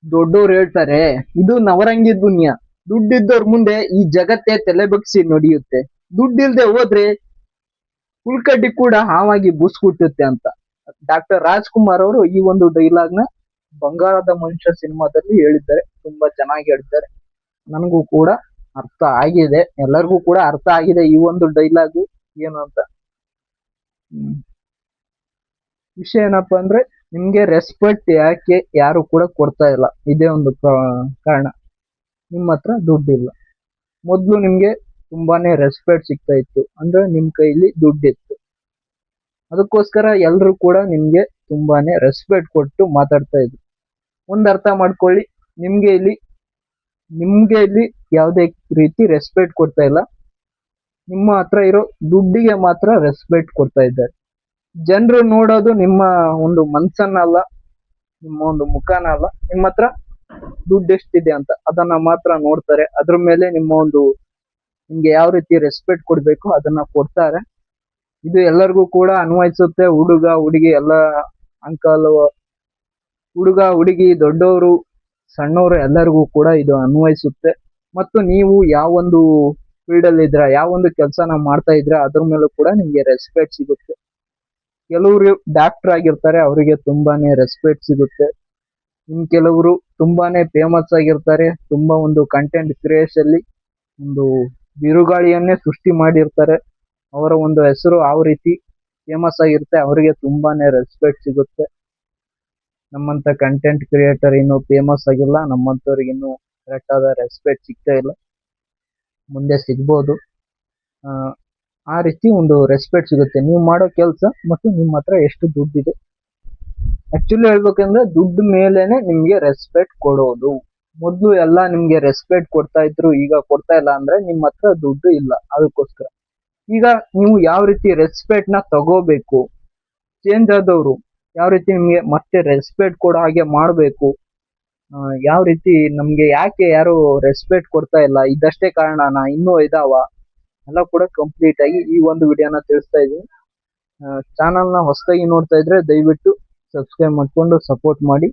ದೊಡ್ಡೋರು ಹೇಳ್ತಾರೆ ಇದು ನವರಂಗಿ ದುನಿಯಾ. ದುಡ್ಡಿದ್ದವ್ರ ಮುಂದೆ ಈ ಜಗತ್ತೇ ತಲೆ ಬಗ್ಸಿ ನಡೆಯುತ್ತೆ. ದುಡ್ಡಿಲ್ದೆ ಹೋದ್ರೆ ಹುಳ್ಕಡ್ಡಿ ಕೂಡ ಹಾವಾಗಿ ಬುಸ್ಕುಟ್ಟುತ್ತೆ ಅಂತ ಡಾಕ್ಟರ್ ರಾಜ್ಕುಮಾರ್ ಅವರು ಈ ಒಂದು ಡೈಲಾಗ್ ನ ಬಂಗಾರದ ಮನುಷ್ಯ ಸಿನಿಮಾದಲ್ಲಿ ಹೇಳಿದ್ದಾರೆ. ತುಂಬಾ ಚೆನ್ನಾಗಿ ಹೇಳಿದ್ದಾರೆ. ನನಗೂ ಕೂಡ ಅರ್ಥ ಆಗಿದೆ, ಎಲ್ಲರಿಗೂ ಕೂಡ ಅರ್ಥ ಆಗಿದೆ ಈ ಒಂದು ಡೈಲಾಗ್ ಏನು ಅಂತ. ವಿಷಯ ಏನಪ್ಪಾ ಅಂದ್ರೆ, ನಿಮ್ಗೆ ರೆಸ್ಪೆಕ್ಟ್ ಯಾಕೆ ಯಾರು ಕೂಡ ಕೊಡ್ತಾ ಇಲ್ಲ, ಇದೇ ಒಂದು ಕಾರಣ. ನಿಮ್ಮ ಹತ್ರ ದುಡ್ಡಿಲ್ಲ. ಮೊದ್ಲು ನಿಮ್ಗೆ ತುಂಬಾನೇ ರೆಸ್ಪೆಕ್ಟ್ ಸಿಗ್ತಾ ಇತ್ತು ಅಂದ್ರೆ ನಿಮ್ ಕೈಲಿ ದುಡ್ಡಿತ್ತು. ಅದಕ್ಕೋಸ್ಕರ ಎಲ್ರು ಕೂಡ ನಿಮ್ಗೆ ತುಂಬಾನೇ ರೆಸ್ಪೆಕ್ಟ್ ಕೊಟ್ಟು ಮಾತಾಡ್ತಾ ಇದ್ರು. ಒಂದ್ ಅರ್ಥ ಮಾಡ್ಕೊಳ್ಳಿ, ನಿಮ್ಗೆ ಇಲ್ಲಿ ಯಾವುದೇ ರೀತಿ ರೆಸ್ಪೆಕ್ಟ್ ಕೊಡ್ತಾ ಇಲ್ಲ. ನಿಮ್ಮ ಹತ್ರ ಇರೋ ದುಡ್ಡಿಗೆ ಮಾತ್ರ ರೆಸ್ಪೆಕ್ಟ್ ಕೊಡ್ತಾ ಇದ್ದಾರೆ. ಜನರು ನೋಡೋದು ನಿಮ್ಮ ಒಂದು ಮನ್ಸನ್ನಲ್ಲ, ನಿಮ್ಮ ಒಂದು ಮುಖನ ಅಲ್ಲ, ನಿಮ್ಮ ಹತ್ರ ದುಡ್ಡು ಎಷ್ಟಿದೆ ಅಂತ ಅದನ್ನ ಮಾತ್ರ ನೋಡ್ತಾರೆ. ಅದ್ರ ಮೇಲೆ ನಿಮ್ಗೆ ಯಾವ ರೀತಿ ರೆಸ್ಪೆಕ್ಟ್ ಕೊಡ್ಬೇಕು ಅದನ್ನ ಕೊಡ್ತಾರೆ. ಇದು ಎಲ್ಲರಿಗೂ ಕೂಡ ಅನ್ವಯಿಸುತ್ತೆ. ಹುಡುಗ ಹುಡುಗಿ ಎಲ್ಲ, ಅಂಕಲ್, ಹುಡುಗ ಹುಡುಗಿ, ದೊಡ್ಡವರು ಸಣ್ಣವರು ಎಲ್ಲರಿಗೂ ಕೂಡ ಇದು ಅನ್ವಯಿಸುತ್ತೆ. ಮತ್ತು ನೀವು ಯಾವೊಂದು ಫೀಲ್ಡ್ ಅಲ್ಲಿ ಇದ್ರ, ಯಾವೊಂದು ಕೆಲಸನ ಮಾಡ್ತಾ ಇದ್ರ ಅದ್ರ ಮೇಲೂ ಕೂಡ ನಿಮ್ಗೆ ರೆಸ್ಪೆಕ್ಟ್ ಸಿಗುತ್ತೆ. ಕೆಲವರು ಡಾಕ್ಟರ್ ಆಗಿರ್ತಾರೆ, ಅವರಿಗೆ ತುಂಬಾನೇ ರೆಸ್ಪೆಕ್ಟ್ ಸಿಗುತ್ತೆ. ಕೆಲವರು ತುಂಬಾನೇ ಫೇಮಸ್ ಆಗಿರ್ತಾರೆ, ತುಂಬಾ ಒಂದು ಕಂಟೆಂಟ್ ಕ್ರಿಯೇಷನ್ ಅಲ್ಲಿ ಒಂದು ಬಿರುಗಾಳಿಯನ್ನೇ ಸೃಷ್ಟಿ ಮಾಡಿರ್ತಾರೆ. ಅವರ ಒಂದು ಹೆಸರು ಯಾವ ರೀತಿ ಫೇಮಸ್ ಆಗಿರುತ್ತೆ, ಅವರಿಗೆ ತುಂಬಾನೇ ರೆಸ್ಪೆಕ್ಟ್ ಸಿಗುತ್ತೆ. ನಮ್ಮಂತ ಕಂಟೆಂಟ್ ಕ್ರಿಯೇಟರ್ ಇನ್ನು ಫೇಮಸ್ ಆಗಿಲ್ಲ, ನಮ್ಮಂತವ್ರಿಗೆ ಇನ್ನು ಕರೆಕ್ಟ್ ಆದ ರೆಸ್ಪೆಕ್ಟ್ ಸಿಗ್ತಾ ಇಲ್ಲ. ಮುಂದೆ ಸಿಗ್ಬೋದು. ಆ ರೀತಿ ಒಂದು ರೆಸ್ಪೆಕ್ಟ್ ಸಿಗುತ್ತೆ ನೀವು ಮಾಡೋ ಕೆಲಸ ಮತ್ತು ನಿಮ್ಮ ಹತ್ರ ಎಷ್ಟು ದುಡ್ಡಿದೆ. ಆಕ್ಚುಲಿ ಹೇಳ್ಬೇಕಂದ್ರೆ ದುಡ್ಡು ಮೇಲೇನೆ ನಿಮ್ಗೆ ರೆಸ್ಪೆಕ್ಟ್ ಕೊಡೋದು. ಮೊದ್ಲು ಎಲ್ಲ ನಿಮ್ಗೆ ರೆಸ್ಪೆಕ್ಟ್ ಕೊಡ್ತಾ ಇದ್ರು, ಈಗ ಕೊಡ್ತಾ ಇಲ್ಲ ಅಂದ್ರೆ ನಿಮ್ಮ ಹತ್ರ ದುಡ್ಡು ಇಲ್ಲ. ಅದಕ್ಕೋಸ್ಕರ ಈಗ ನೀವು ಯಾವ ರೀತಿ ರೆಸ್ಪೆಕ್ಟ್ ನ ತಗೋಬೇಕು, ಚೇಂಜ್ ಆದವರು ಯಾವ ರೀತಿ ನಿಮ್ಗೆ ಮತ್ತೆ ರೆಸ್ಪೆಕ್ಟ್ ಕೊಡೋ ಹಾಗೆ ಮಾಡ್ಬೇಕು, ಯಾವ ರೀತಿ ನಮ್ಗೆ ಯಾಕೆ ಯಾರು ರೆಸ್ಪೆಕ್ಟ್ ಕೊಡ್ತಾ ಇಲ್ಲ, ಇದಷ್ಟೇ ಕಾರಣನ ಇನ್ನೂ ಇದಾವ, ಎಲ್ಲ ಕೂಡ ಕಂಪ್ಲೀಟ್ ಆಗಿ ಈ ಒಂದು ವಿಡಿಯೋನ ತಿಳಿಸ್ತಾ ಇದೀನಿ. ಚಾನಲ್ ನ ಹೊಸದಾಗಿ ನೋಡ್ತಾ ಇದ್ರೆ ದಯವಿಟ್ಟು ಸಬ್ಸ್ಕ್ರೈಬ್ ಮಾಡ್ಕೊಂಡು ಸಪೋರ್ಟ್ ಮಾಡಿ.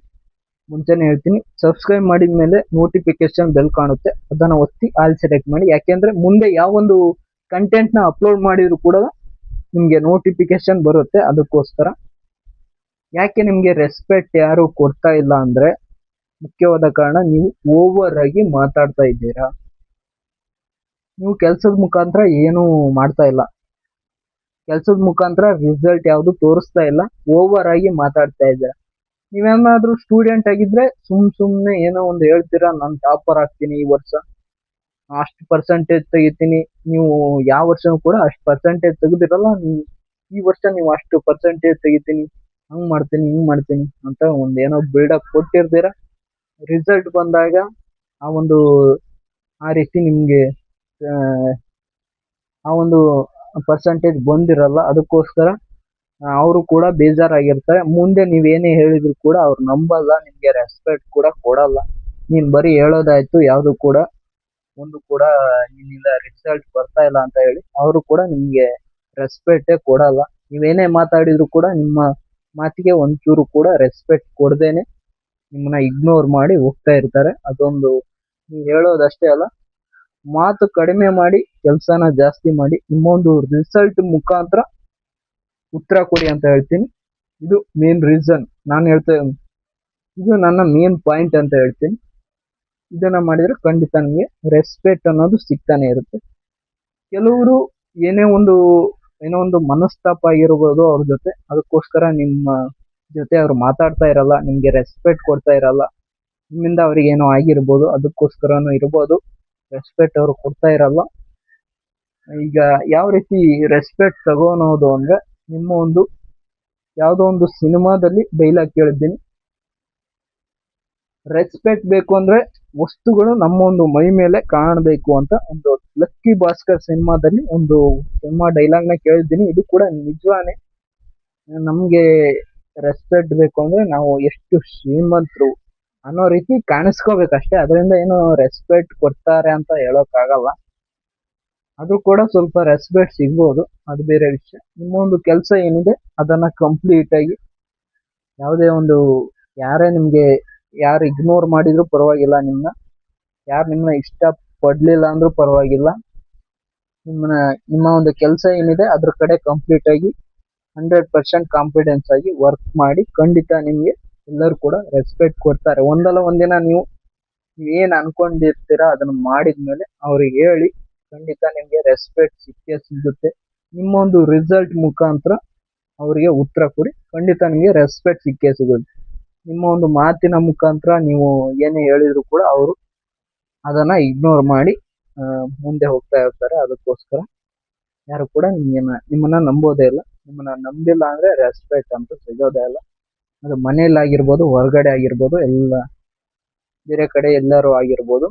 ಮುಂಚೆನೆ ಹೇಳ್ತೀನಿ, ಸಬ್ಸ್ಕ್ರೈಬ್ ಮಾಡಿದ ಮೇಲೆ ನೋಟಿಫಿಕೇಶನ್ ಬೆಲ್ ಕಾಣುತ್ತೆ, ಅದನ್ನ ಒತ್ತಿ ಆಲ್ ಸೆಲೆಕ್ಟ್ ಮಾಡಿ. ಯಾಕೆಂದ್ರೆ ಮುಂದೆ ಯಾವೊಂದು ಕಂಟೆಂಟ್ ನ ಅಪ್ಲೋಡ್ ಮಾಡಿದ್ರು ಕೂಡ ನಿಮ್ಗೆ ನೋಟಿಫಿಕೇಶನ್ ಬರುತ್ತೆ. ಅದಕ್ಕೋಸ್ಕರ ಯಾಕೆ ನಿಮ್ಗೆ ರೆಸ್ಪೆಕ್ಟ್ ಯಾರು ಕೊಡ್ತಾ ಇಲ್ಲ ಅಂದ್ರೆ, ಮುಖ್ಯವಾದ ಕಾರಣ ನೀವು ಓವರ್ ಆಗಿ ಮಾತಾಡ್ತಾ ಇದ್ದೀರಾ. ನೀವು ಕೆಲ್ಸದ ಮುಖಾಂತರ ಏನು ಮಾಡ್ತಾ ಇಲ್ಲ, ಕೆಲ್ಸದ ಮುಖಾಂತರ ರಿಸಲ್ಟ್ ಯಾವ್ದು ತೋರಿಸ್ತಾ ಇಲ್ಲ, ಓವರ್ ಆಗಿ ಮಾತಾಡ್ತಾ ಇದ್ದೀರಾ. ನೀವೇನಾದ್ರೂ ಸ್ಟೂಡೆಂಟ್ ಆಗಿದ್ರೆ ಸುಮ್ನೆ ಏನೋ ಒಂದು ಹೇಳ್ತೀರಾ, ನಾನು ಟಾಪರ್ ಆಗ್ತೀನಿ ಈ ವರ್ಷ, ಅಷ್ಟು ಪರ್ಸೆಂಟೇಜ್ ತೆಗಿತೀನಿ. ನೀವು ಯಾವ ವರ್ಷನೂ ಕೂಡ ಅಷ್ಟು ಪರ್ಸೆಂಟೇಜ್ ತೆಗೆದಿರಲ್ಲ. ನೀವು ಈ ವರ್ಷ ನೀವು ಅಷ್ಟು ಪರ್ಸೆಂಟೇಜ್ ತೆಗಿತೀನಿ, ಹಂಗ್ ಮಾಡ್ತೀನಿ ಹಿಂಗ್ ಮಾಡ್ತೀನಿ ಅಂತ ಏನೋ ಬಿಲ್ಡಪ್ ಕೊಟ್ಟಿರ್ತೀರಾ. ರಿಸಲ್ಟ್ ಬಂದಾಗ ಆ ರೀತಿ ನಿಮ್ಗೆ ಆ ಒಂದು ಪರ್ಸೆಂಟೇಜ್ ಬಂದಿರಲ್ಲ. ಅದಕ್ಕೋಸ್ಕರ ಅವರು ಕೂಡ ಬೇಜಾರಾಗಿರ್ತಾರೆ. ಮುಂದೆ ನೀವೇನೇ ಹೇಳಿದ್ರು ಕೂಡ ಅವ್ರು ನಂಬಲ್ಲ, ನಿಮ್ಗೆ ರೆಸ್ಪೆಕ್ಟ್ ಕೂಡ ಕೊಡಲ್ಲ. ನೀನ್ ಬರೀ ಹೇಳೋದಾಯ್ತು, ಯಾವ್ದು ಕೂಡ ಒಂದು ಕೂಡ ನಿನ್ನಿಂದ ರಿಸಲ್ಟ್ ಬರ್ತಾ ಇಲ್ಲ ಅಂತ ಹೇಳಿ ಅವರು ಕೂಡ ನಿಮ್ಗೆ ರೆಸ್ಪೆಕ್ಟೇ ಕೊಡಲ್ಲ. ನೀವೇನೇ ಮಾತಾಡಿದ್ರು ಕೂಡ ನಿಮ್ಮ ಮಾತಿಗೆ ಒಂಚೂರು ಕೂಡ ರೆಸ್ಪೆಕ್ಟ್ ಕೊಡದೇನೆ ನಿಮ್ಮನ್ನ ಇಗ್ನೋರ್ ಮಾಡಿ ಹೋಗ್ತಾ ಇರ್ತಾರೆ. ಅದೊಂದು ನೀವು ಹೇಳೋದಷ್ಟೇ ಅಲ್ಲ, ಮಾತು ಕಡಿಮೆ ಮಾಡಿ ಕೆಲಸನ ಜಾಸ್ತಿ ಮಾಡಿ, ನಿಮ್ಮ ಒಂದು ರಿಸಲ್ಟ್ ಮುಖಾಂತರ ಉತ್ತರ ಕೊಡಿ ಅಂತ ಹೇಳ್ತೀನಿ. ಇದು ಮೇನ್ ರೀಸನ್ ನಾನು ಇದು ನನ್ನ ಮೇನ್ ಪಾಯಿಂಟ್ ಅಂತ ಹೇಳ್ತೀನಿ. ಇದನ್ನ ಮಾಡಿದ್ರೆ ಖಂಡಿತ ನಿಮಗೆ ರೆಸ್ಪೆಕ್ಟ್ ಅನ್ನೋದು ಸಿಗ್ತಾನೆ ಇರುತ್ತೆ. ಕೆಲವರು ಏನೋ ಒಂದು ಮನಸ್ತಾಪ ಆಗಿರ್ಬೋದು ಅವ್ರ ಜೊತೆ, ಅದಕ್ಕೋಸ್ಕರ ನಿಮ್ಮ ಜೊತೆ ಅವ್ರು ಮಾತಾಡ್ತಾ ಇರಲ್ಲ, ನಿಮ್ಗೆ ರೆಸ್ಪೆಕ್ಟ್ ಕೊಡ್ತಾ ಇರಲ್ಲ. ನಿಮ್ಮಿಂದ ಅವ್ರಿಗೆ ಏನೋ ಆಗಿರ್ಬೋದು, ಅದಕ್ಕೋಸ್ಕರನೂ ಇರ್ಬೋದು ರೆಸ್ಪೆಕ್ಟ್ ಅವ್ರು ಕೊಡ್ತಾ ಇರಲ್ಲ. ಈಗ ಯಾವ ರೀತಿ ರೆಸ್ಪೆಕ್ಟ್ ತಗೋನೋದು ಅಂದ್ರೆ, ನಿಮ್ಮ ಯಾವುದೋ ಒಂದು ಸಿನಿಮಾದಲ್ಲಿ ಡೈಲಾಗ್ ಕೇಳಿದ್ದೀನಿ, ರೆಸ್ಪೆಕ್ಟ್ ಬೇಕು ಅಂದ್ರೆ ವಸ್ತುಗಳು ನಮ್ಮ ಒಂದು ಮೈ ಮೇಲೆ ಕಾಣಬೇಕು ಅಂತ. ಒಂದು ಲಕ್ಕಿ ಭಾಸ್ಕರ್ ಸಿನಿಮಾದಲ್ಲಿ ಒಂದು ಸಿನಿಮಾ ಡೈಲಾಗ್ ನ ಕೇಳಿದ್ದೀನಿ. ಇದು ಕೂಡ ನಿಜವಾನೇ. ನಮ್ಗೆ ರೆಸ್ಪೆಕ್ಟ್ ಬೇಕು ಅಂದ್ರೆ ನಾವು ಎಷ್ಟು ಶ್ರೀಮಂತರು ಅನ್ನೋ ರೀತಿ ಕಾಣಿಸ್ಕೋಬೇಕಷ್ಟೇ, ಅದರಿಂದ ಏನು ರೆಸ್ಪೆಕ್ಟ್ ಕೊಡ್ತಾರೆ ಅಂತ ಹೇಳೋಕ್ ಆಗಲ್ಲ. ಅದು ಕೂಡ ಸ್ವಲ್ಪ ರೆಸ್ಪೆಕ್ಟ್ ಸಿಗ್ಬೋದು, ಅದು ಬೇರೆ ವಿಷಯ. ನಿಮ್ಮ ಒಂದು ಕೆಲಸ ಏನಿದೆ ಅದನ್ನ ಕಂಪ್ಲೀಟ್ ಆಗಿ, ಯಾವುದೇ ಯಾರೇ ನಿಮ್ಗೆ ಯಾರು ಇಗ್ನೋರ್ ಮಾಡಿದ್ರು ಪರವಾಗಿಲ್ಲ ನಿಮ್ಮನ್ನ, ಯಾರು ನಿಮ್ಮನ್ನ ಇಷ್ಟ ಪಡ್ಲಿಲ್ಲ ಅಂದ್ರೂ ಪರವಾಗಿಲ್ಲ, ನಿಮ್ಮನ್ನ ನಿಮ್ಮ ಒಂದು ಕೆಲಸ ಏನಿದೆ ಅದ್ರ ಕಡೆ ಕಂಪ್ಲೀಟ್ ಆಗಿ 100% ಕಾನ್ಫಿಡೆನ್ಸ್ ಆಗಿ ವರ್ಕ್ ಮಾಡಿ ಖಂಡಿತ ನಿಮ್ಗೆ ಎಲ್ಲರೂ ಕೂಡ ರೆಸ್ಪೆಕ್ಟ್ ಕೊಡ್ತಾರೆ. ಒಂದಲ್ಲ ಒಂದಿನ ನೀವು ಏನ್ ಅನ್ಕೊಂಡಿರ್ತೀರಾ ಅದನ್ನ ಮಾಡಿದ್ಮೇಲೆ ಅವ್ರಿಗೆ ಹೇಳಿ, ಖಂಡಿತ ನಿಮ್ಗೆ ರೆಸ್ಪೆಕ್ಟ್ ಸಿಕ್ಕೇ ಸಿಗುತ್ತೆ. ನಿಮ್ಮ ಒಂದು ರಿಸಲ್ಟ್ ಮುಖಾಂತರ ಅವರಿಗೆ ಉತ್ತರ ಕೊಡಿ, ಖಂಡಿತ ನಿಮ್ಗೆ ರೆಸ್ಪೆಕ್ಟ್ ಸಿಕ್ಕೇ ಸಿಗುತ್ತೆ. ನಿಮ್ಮ ಒಂದು ಮಾತಿನ ಮುಖಾಂತರ ನೀವು ಏನೇ ಹೇಳಿದ್ರು ಕೂಡ ಅವರು ಅದನ್ನ ಇಗ್ನೋರ್ ಮಾಡಿ ಮುಂದೆ ಹೋಗ್ತಾ ಇರ್ತಾರೆ. ಅದಕ್ಕೋಸ್ಕರ ಯಾರು ಕೂಡ ನಿಮ್ಮನ್ನ ನಂಬೋದೇ ಇಲ್ಲ. ನಿಮ್ಮನ್ನ ನಂಬಿಲ್ಲ ಅಂದ್ರೆ ರೆಸ್ಪೆಕ್ಟ್ ಅಂತ ಸಿಗೋದೇ ಇಲ್ಲ. ಅದು ಮನೇಲಿ ಆಗಿರ್ಬೋದು, ಹೊರಗಡೆ ಆಗಿರ್ಬೋದು, ಎಲ್ಲ ಬೇರೆ ಕಡೆ ಎಲ್ಲರೂ ಆಗಿರ್ಬೋದು.